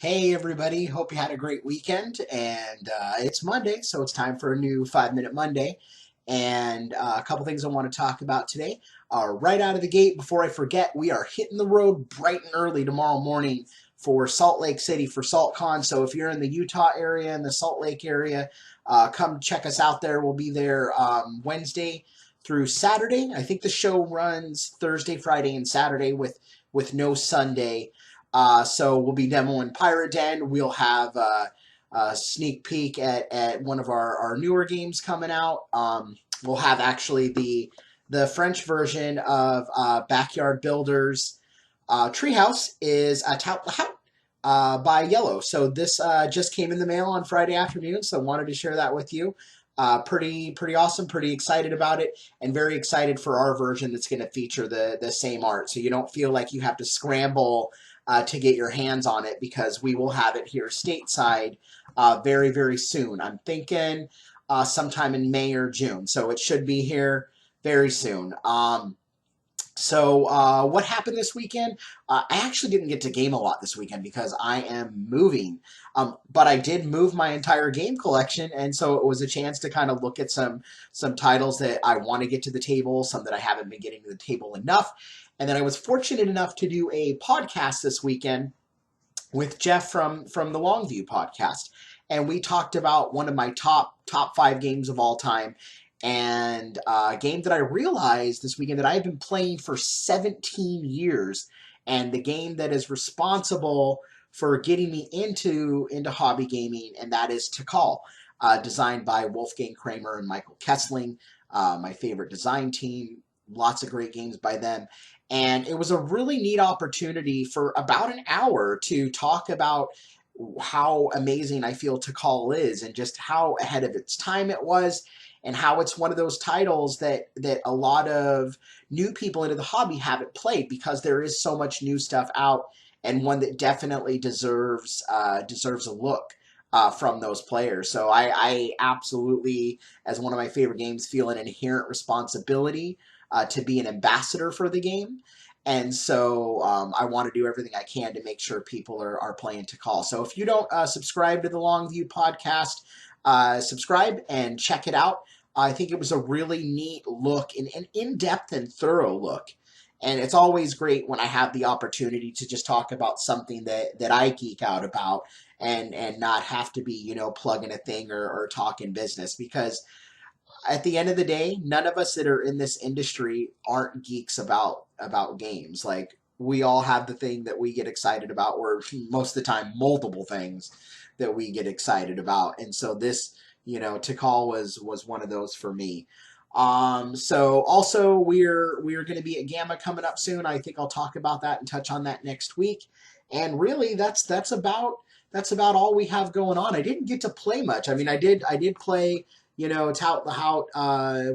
Hey everybody, hope you had a great weekend. And it's Monday, so it's time for a new 5 Minute Monday. And a couple things I want to talk about today. Right out of the gate, before I forget, we are hitting the road bright and early tomorrow morning for Salt Lake City for SaltCon. So if you're in the Utah area, in the Salt Lake area, come check us out there. We'll be there Wednesday through Saturday. I think the show runs Thursday, Friday, and Saturday with no Sunday. So we'll be demoing Pirate Den. We'll have a sneak peek at one of our newer games coming out. We'll have actually the French version of Backyard Builders. Treehouse is a Tout the Hout by Yellow. So this just came in the mail on Friday afternoon, so wanted to share that with you. Pretty awesome, pretty excited about it, and very excited for our version that's going to feature the same art. So you don't feel like you have to scramble to get your hands on it, because we will have it here stateside very soon. I'm thinking sometime in May or June, so it should be here very soon. So what happened this weekend? I actually didn't get to game a lot this weekend because I am moving. But I did move my entire game collection, and so it was a chance to kind of look at some titles that I want to get to the table, some that I haven't been getting to the table enough. And then I was fortunate enough to do a podcast this weekend with Jeff from the Longview podcast. And we talked about one of my top 5 games of all time, and a game that I realized this weekend that I have been playing for 17 years, and the game that is responsible for getting me into hobby gaming, and that is Tikal, designed by Wolfgang Kramer and Michael Kessling, my favorite design team. Lots of great games by them. And it was a really neat opportunity for about an hour to talk about how amazing I feel Tikal is, and just how ahead of its time it was, and how it's one of those titles that a lot of new people into the hobby haven't played, because there is so much new stuff out, and one that definitely deserves a look from those players. So I absolutely, as one of my favorite games, feel an inherent responsibility to be an ambassador for the game. And so I want to do everything I can to make sure people are playing Tikal. So if you don't subscribe to the Longview podcast, subscribe and check it out. I think it was a really neat look, an in-depth and thorough look. And it's always great when I have the opportunity to just talk about something that I geek out about, and not have to be, plugging a thing or talking business, because at the end of the day, none of us that are in this industry aren't geeks about games. Like, we all have the thing that we get excited about, or most of the time multiple things that we get excited about. And so this, Tikal was one of those for me. So also we're going to be at Gamma coming up soon. I think I'll talk about that and touch on that next week. And really that's about all we have going on. I didn't get to play much. I mean, I did play, Tout the Hout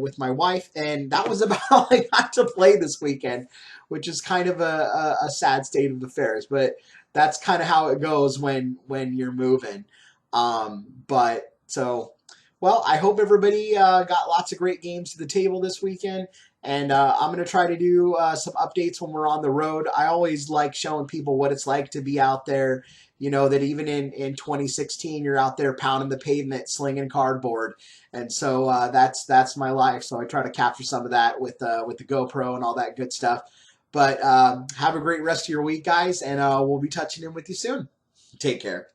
with my wife, and that was about all I got to play this weekend, which is kind of a sad state of affairs. But that's kind of how it goes when you're moving. But so, well, I hope everybody got lots of great games to the table this weekend. And I'm going to try to do some updates when we're on the road. I always like showing people what it's like to be out there. That even in 2016, you're out there pounding the pavement, slinging cardboard. And so that's my life. So I try to capture some of that with the GoPro and all that good stuff. But have a great rest of your week, guys. And we'll be touching in with you soon. Take care.